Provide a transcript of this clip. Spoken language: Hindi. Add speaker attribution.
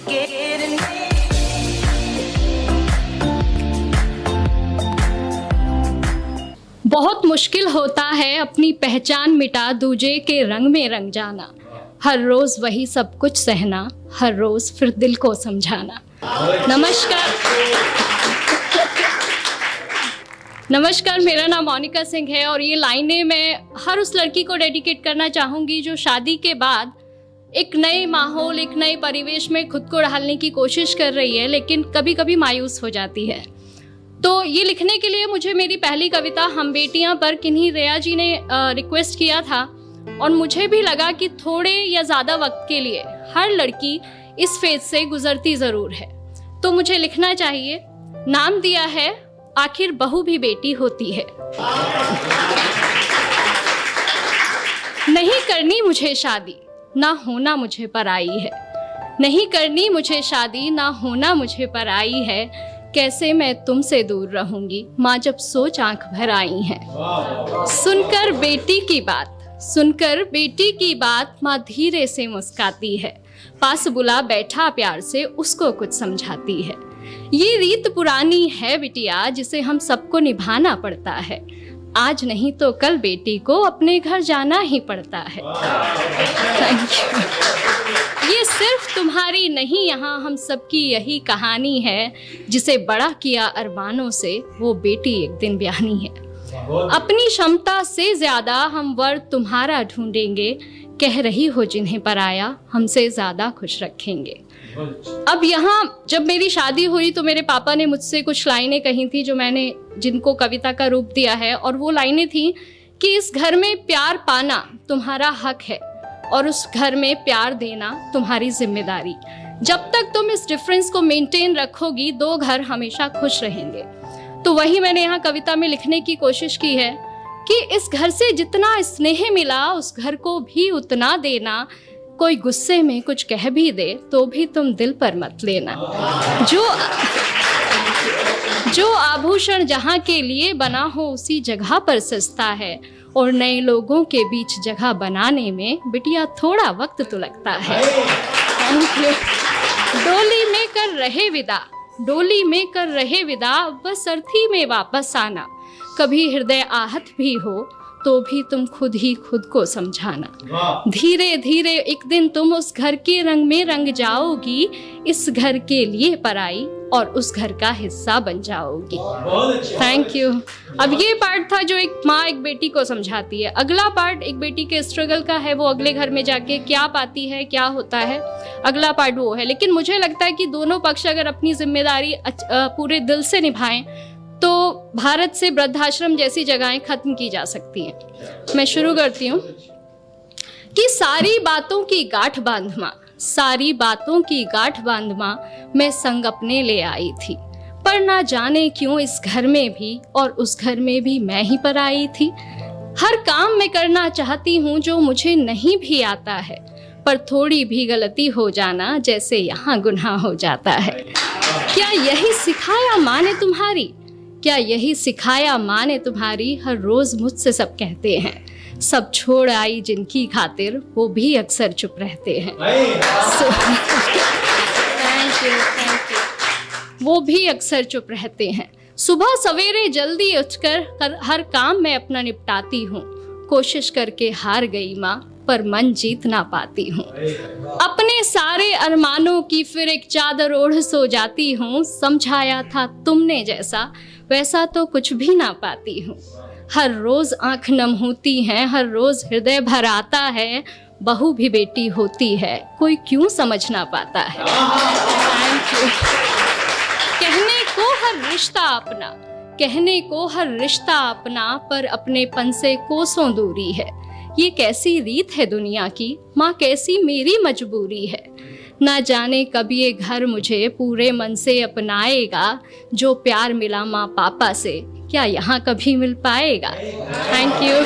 Speaker 1: getting
Speaker 2: बहुत मुश्किल होता है अपनी पहचान मिटा दूजे के रंग में रंग जाना। हर रोज़ वही सब कुछ सहना, हर रोज़ फिर दिल को समझाना। नमस्कार, मेरा नाम मोनिका सिंह है और ये लाइनें मैं हर उस लड़की को डेडिकेट करना चाहूँगी जो शादी के बाद एक नए माहौल, एक नए परिवेश में खुद को ढालने की कोशिश कर रही है, लेकिन कभी कभी मायूस हो जाती है। तो ये लिखने के लिए मुझे मेरी पहली कविता हम बेटियां पर किन्हीं रेया जी ने रिक्वेस्ट किया था और मुझे भी लगा कि थोड़े या ज़्यादा वक्त के लिए हर लड़की इस फेज से गुजरती ज़रूर है, तो मुझे लिखना चाहिए। नाम दिया है आखिर बहू भी बेटी होती है। नहीं करनी मुझे शादी, ना होना मुझे पराई है। नहीं करनी मुझे शादी, ना होना मुझे पराई है। कैसे मैं तुमसे दूर रहूंगी, माँ जब सोच आंख भर आई है। सुनकर बेटी की बात माँ धीरे से मुस्काती है। पास बुला बैठा प्यार से उसको कुछ समझाती है। ये रीत पुरानी है बिटिया, जिसे हम सबको निभाना पड़ता है। आज नहीं तो कल बेटी को अपने घर जाना ही पड़ता है। Thank you. ये सिर्फ तुम्हारी नहीं, यहाँ हम सबकी यही कहानी है। जिसे बड़ा किया अरमानों से, वो बेटी एक दिन ब्याहनी है। अपनी क्षमता से ज्यादा हम वर तुम्हारा ढूंढेंगे। कह रही हो जिन्हें पराया, हमसे ज्यादा खुश रखेंगे। अब यहाँ जब मेरी शादी हुई तो मेरे पापा ने मुझसे कुछ लाइनें कही थी जिनको कविता का रूप दिया है, और वो लाइनें थी कि इस घर में प्यार पाना तुम्हारा हक है और उस घर में प्यार देना तुम्हारी जिम्मेदारी। जब तक तुम इस डिफरेंस को मेंटेन रखोगी, दो घर हमेशा खुश रहेंगे। तो वही मैंने यहाँ कविता में लिखने की कोशिश की है कि इस घर से जितना स्नेह मिला, उस घर को भी उतना देना। कोई गुस्से में कुछ कह भी दे तो भी तुम दिल पर मत लेना। जो आभूषण जहाँ के लिए बना हो, उसी जगह पर सस्ता है। और नए लोगों के बीच जगह बनाने में बिटिया थोड़ा वक्त तो लगता है। डोली में कर रहे विदा, बस अर्थी में वापस आना। कभी हृदय आहत भी हो तो भी तुम खुद ही खुद को समझाना। धीरे धीरे एक दिन तुम उस घर के रंग में रंग जाओगी। इस घर के लिए पराई और उस घर का हिस्सा बन जाओगी। Thank you. अब ये पार्ट था जो एक माँ एक बेटी को समझाती है। अगला पार्ट एक बेटी के स्ट्रगल का है, वो अगले घर में जाके क्या पाती है, क्या होता है, अगला पार्ट वो है। लेकिन मुझे लगता है कि दोनों पक्ष अगर अपनी जिम्मेदारी पूरे दिल से निभाएं तो भारत से वृद्धाश्रम जैसी जगहें खत्म की जा सकती हैं। मैं शुरू करती हूँ कि सारी बातों की गांठ बांध माँ मैं संग अपने ले आई थी। पर ना जाने क्यों इस घर में भी और उस घर में भी मैं ही पर आई थी। हर काम मैं करना चाहती हूँ जो मुझे नहीं भी आता है, पर थोड़ी भी गलती हो जाना जैसे यहाँ गुनाह हो जाता है। क्या यही सिखाया माँ ने तुम्हारी, हर रोज मुझसे सब कहते हैं। सब छोड़ आई जिनकी खातिर, वो भी अक्सर चुप रहते हैं। Thank you. वो भी अक्सर चुप रहते हैं। सुबह सवेरे जल्दी उठकर हर काम मैं अपना निपटाती हूँ। कोशिश करके हार गई माँ, पर मन जीत ना पाती हूँ। अपने सारे अरमानों की फिर एक चादर ओढ़ सो जाती हूँ। समझाया था तुमने जैसा, वैसा तो कुछ भी ना पाती हूँ। हर रोज आंख नम होती है, हर रोज हृदय भर आता है। बहू भी बेटी होती है, कोई क्यों समझ ना पाता है। Thank you. कहने को हर रिश्ता अपना, पर अपनेपन से कोसों दूरी है। ये कैसी रीत है दुनिया की, माँ कैसी मेरी मजबूरी है। ना जाने कब ये घर मुझे पूरे मन से अपनाएगा। जो प्यार मिला माँ पापा से, क्या यहाँ कभी मिल पाएगा। Thank you.